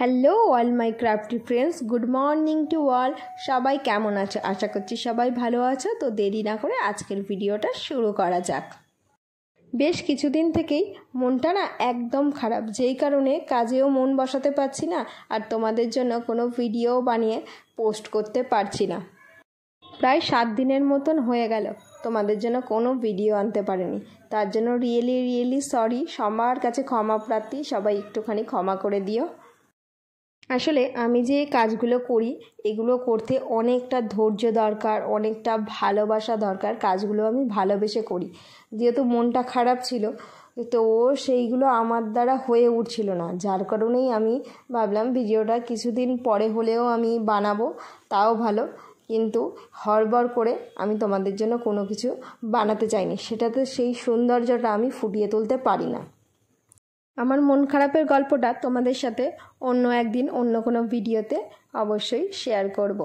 Hello all my crafty friends, good morning to all. সবাই কেমন আছো? আশা করছি সবাই ভালো আছো। তো দেরি না করে আজকের ভিডিওটা শুরু করা যাক। বেশ কিছুদিন থেকেই মনটা না একদম খারাপ, যেই কারণে কাজেও মন বসাতে পারছি না, আর তোমাদের জন্য কোনো ভিডিও বানিয়ে পোস্ট করতে পারছি না। প্রায় 7 দিনের মতন হয়ে গেল তোমাদের জন্য কোনো ভিডিও আনতে পারিনি। তার জন্য রিয়েলি সরি, সবার কাছে ক্ষমা প্রার্থী, সবাই একটুখানি ক্ষমা করে দিও। আসলে আমি যে কাজগুলো করি এগুলো করতে অনেকটা ধৈর্য দরকার, অনেকটা ভালোবাসা দরকার। কাজগুলো আমি ভালোবেসে করি, যেহেতু মনটা খারাপ ছিল তো সেইগুলো আমার দ্বারা হয়ে উঠছিল না, যার কারণেই আমি ভাবলাম ভিডিওটা কিছুদিন পরে হলেও আমি বানাবো, তাও ভালো। কিন্তু হড়বড় করে আমি তোমাদের জন্য কোনো কিছু বানাতে চাইনি, সেটাতে সেই সৌন্দর্যটা আমি ফুটিয়ে তুলতে পারি না। আমার মন খারাপের গল্পটা তোমাদের সাথে অন্য একদিন অন্য কোনো ভিডিওতে অবশ্যই শেয়ার করব।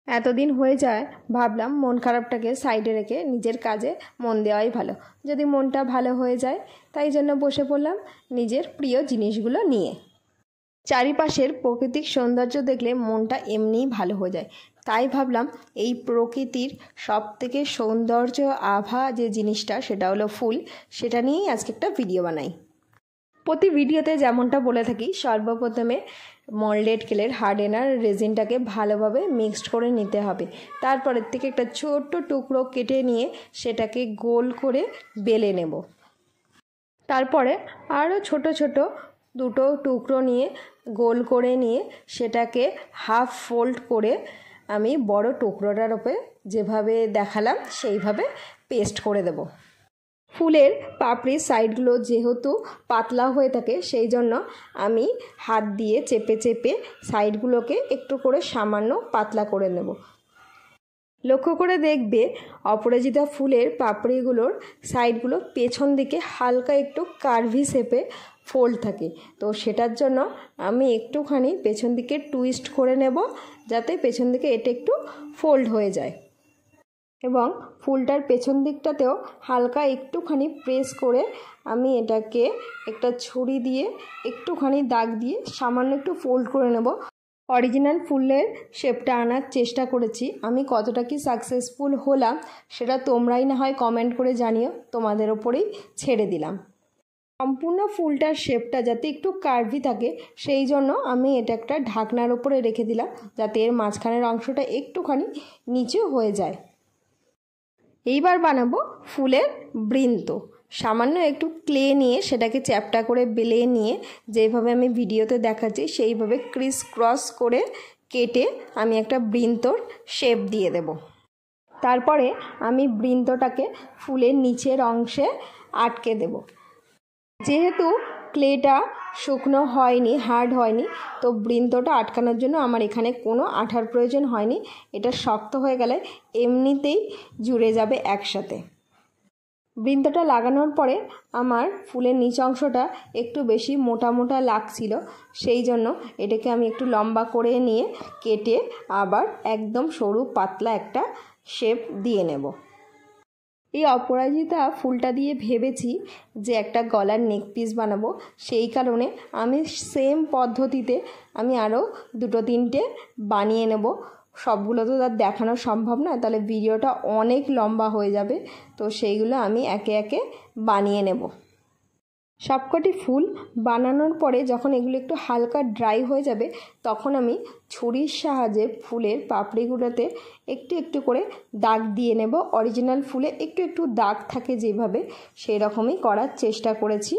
এতদিন হয়ে যায় ভাবলাম মন খারাপটাকে সাইডে রেখে নিজের কাজে মন দেওয়াই ভালো, যদি মনটা ভালো হয়ে যায়। তাই জন্য বসে পড়লাম নিজের প্রিয় জিনিসগুলো নিয়ে। চারিপাশের প্রাকৃতিক সৌন্দর্য দেখলে মনটা এমনিই ভালো হয়ে যায়। তাই ভাবলাম এই প্রকৃতির সবথেকে সৌন্দর্য আভা যে জিনিসটা, সেটা হলো ফুল, সেটা নিয়েই আজকে একটা ভিডিও বানাই। প্রতি ভিডিওতে যেমনটা বলে থাকি, সর্বপ্রথমে মল্ডেড ক্লের হার্ডেনার রেজিনটাকে ভালোভাবে মিক্সড করে নিতে হবে। তারপরের থেকে একটা ছোট্ট টুকরো কেটে নিয়ে সেটাকে গোল করে বেলে নেব। তারপরে আরও ছোট ছোট দুটো টুকরো নিয়ে গোল করে নিয়ে সেটাকে হাফ ফোল্ড করে আমি বড় টুকরোটার উপরে যেভাবে দেখালাম সেইভাবে পেস্ট করে দেব। ফুলের পাপড়ির সাইডগুলো যেহেতু পাতলা হয়ে থাকে, সেই জন্য আমি হাত দিয়ে চেপে চেপে সাইডগুলোকে একটু করে সামান্য পাতলা করে নেব। লক্ষ্য করে দেখবে অপরাজিতা ফুলের পাপড়িগুলোর সাইডগুলো পেছন দিকে হালকা একটু কার্ভি শেপে ফোল্ড থাকে, তো সেটার জন্য আমি একটুখানি পেছন দিকে টুইস্ট করে নেব, যাতে পেছন দিকে এটা একটু ফোল্ড হয়ে যায়। এবং ফুলটার পেছন দিকটাতেও হালকা একটুখানি প্রেস করে আমি এটাকে একটা ছুরি দিয়ে একটুখানি দাগ দিয়ে সামান্য একটু ফোল্ড করে নেব। অরিজিনাল ফুলের শেপটা আনার চেষ্টা করেছি, আমি কতটা কি সাকসেসফুল হলাম সেটা তোমরাই না হয় কমেন্ট করে জানিও, তোমাদের ওপরেই ছেড়ে দিলাম। সম্পূর্ণ ফুলটার শেপটা যাতে একটু কার্ভি থাকে, সেই জন্য আমি এটা একটা ঢাকনার ওপরে রেখে দিলাম, যাতে এর মাঝখানের অংশটা একটুখানি নিচে হয়ে যায়। এইবার বানাবো ফুলের বৃন্ত। সামান্য একটু ক্লে নিয়ে সেটাকে চ্যাপটা করে বেলে নিয়ে যেভাবে আমি ভিডিওতে দেখাচ্ছি সেইভাবে ক্রিস ক্রস করে কেটে আমি একটা বৃন্তর শেপ দিয়ে দেব। তারপরে আমি বৃন্তটাকে ফুলের নিচের অংশে আটকে দেব। যেহেতু ক্লেটা শুকনো হয়নি, হার্ড হয়নি, তো বৃন্তটা আটকানোর জন্য আমার এখানে কোনো আঠার প্রয়োজন হয়নি। এটা শক্ত হয়ে গেলে এমনিতেই জুড়ে যাবে একসাথে। বৃন্তটা লাগানোর পরে আমার ফুলের নিচ অংশটা একটু বেশি মোটা মোটা লাগছিল, সেই জন্য এটাকে আমি একটু লম্বা করে নিয়ে কেটে আবার একদম সরু পাতলা একটা শেপ দিয়ে নেব। এই অপরাজিতা ফুলটা দিয়ে ভেবেছি যে একটা গলার নেক পিস বানাবো, সেই কারণে আমি সেম পদ্ধতিতে আমি আরও 2-3টে বানিয়ে নেব। সবগুলো তো তার দেখানো সম্ভব না, তাহলে ভিডিওটা অনেক লম্বা হয়ে যাবে, তো সেইগুলো আমি একে একে বানিয়ে নেব। সবকটি ফুল বানানোর পরে যখন এগুলো একটু হালকা ড্রাই হয়ে যাবে, তখন আমি ছুরির সাহায্যে ফুলের পাপড়িগুলোতে একটু একটু করে দাগ দিয়ে নেব। অরিজিনাল ফুলে একটু একটু দাগ থাকে যেভাবে, সেই রকমই করার চেষ্টা করেছি।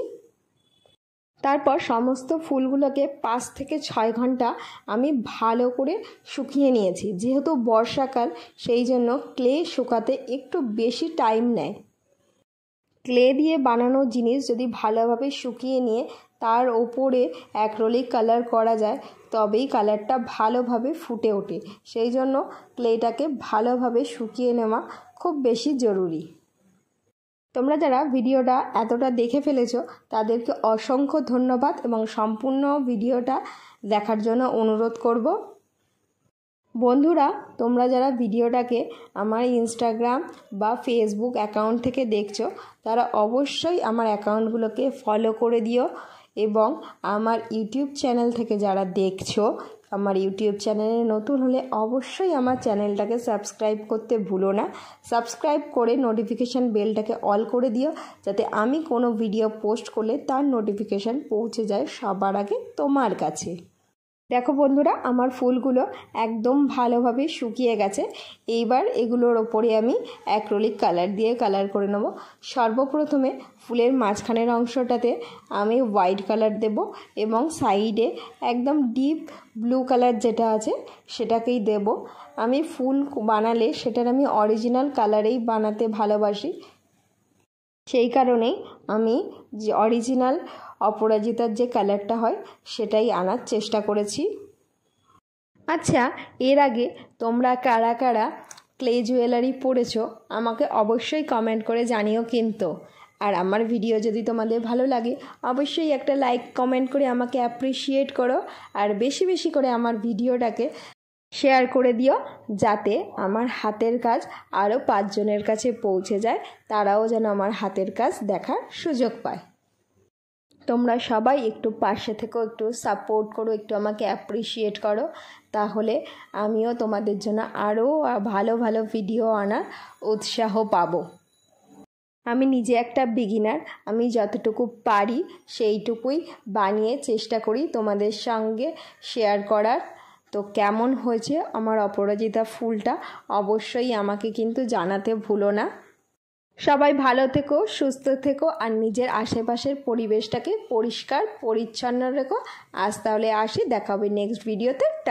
তারপর সমস্ত ফুলগুলোকে 5 থেকে 6 ঘন্টা আমি ভালো করে শুকিয়ে নিয়েছি। যেহেতু বর্ষাকাল, সেই জন্য ক্লে শুকাতে একটু বেশি টাইম নেয়। ক্লে দিয়ে বানানো জিনিস যদি ভালোভাবে শুকিয়ে নিয়ে তার ওপরে অ্যাক্রিলিক কালার করা যায়, তবেই কালারটা ভালোভাবে ফুটে ওঠে। সেই জন্য ক্লেটাকে ভালোভাবে শুকিয়ে নেওয়া খুব বেশি জরুরি। তোমরা যারা ভিডিওটা এতটা দেখে ফেলেছো তাদেরকে অসংখ্য ধন্যবাদ এবং সম্পূর্ণ ভিডিওটা দেখার জন্য অনুরোধ করব। বন্ধুরা, তোমরা যারা ভিডিওটাকে আমার ইনস্টাগ্রাম বা ফেসবুক অ্যাকাউন্ট থেকে দেখছো, তারা অবশ্যই আমার অ্যাকাউন্টগুলোকে ফলো করে দিও এবং আমার ইউটিউব চ্যানেল থেকে যারা দেখছো, আমার ইউটিউব চ্যানেলে নতুন হলে অবশ্যই আমার চ্যানেলটাকে সাবস্ক্রাইব করতে ভুলো না। সাবস্ক্রাইব করে নোটিফিকেশান বেলটাকে অল করে দিও, যাতে আমি কোনো ভিডিও পোস্ট করলে তার নোটিফিকেশান পৌঁছে যায় সবার আগে তোমার কাছে। দেখো বন্ধুরা, আমার ফুলগুলো একদম ভালোভাবে শুকিয়ে গেছে। এইবার এগুলোর ওপরে আমি অ্যাক্রিলিক কালার দিয়ে কালার করে নেব। সর্বপ্রথমে ফুলের মাঝখানের অংশটাতে আমি হোয়াইট কালার দেব এবং সাইডে একদম ডিপ ব্লু কালার যেটা আছে সেটাকেই দেব। আমি ফুল বানালে সেটার আমি অরিজিনাল কালারেই বানাতে ভালোবাসি, সেই কারণেই আমি যে অরিজিনাল অপরাজিতার যে কালারটা হয় সেটাই আনার চেষ্টা করেছি। আচ্ছা, এর আগে তোমরা কারা কারা ক্লে জুয়েলারি পরেছো আমাকে অবশ্যই কমেন্ট করে জানিও কিন্তু। আর আমার ভিডিও যদি তোমাদের ভালো লাগে অবশ্যই একটা লাইক কমেন্ট করে আমাকে অ্যাপ্রিসিয়েট করো, আর বেশি বেশি করে আমার ভিডিওটাকে শেয়ার করে দিও, যাতে আমার হাতের কাজ আরও 5 জনের কাছে পৌঁছে যায়, তারাও যেন আমার হাতের কাজ দেখার সুযোগ পায়। তোমরা সবাই একটু পাশে থেকেও একটু সাপোর্ট করো, একটু আমাকে অ্যাপ্রিসিয়েট করো, তাহলে আমিও তোমাদের জন্য আরও ভালো ভালো ভিডিও আনার উৎসাহ পাবো। আমি নিজে একটা বিগিনার, আমি যতটুকু পারি সেইটুকুই বানিয়ে চেষ্টা করি তোমাদের সঙ্গে শেয়ার করার। তো কেমন হয়েছে আমার অপরাজিতা ফুলটা অবশ্যই আমাকে কিন্তু জানাতে ভুলো না। সবাই ভালো থেকো, সুস্থ থেকো, আর নিজের আশেপাশের পরিবেশটাকে পরিষ্কার পরিচ্ছন্ন রেখো। আজ তাহলে আসি, দেখা হবে নেক্সট ভিডিওতে।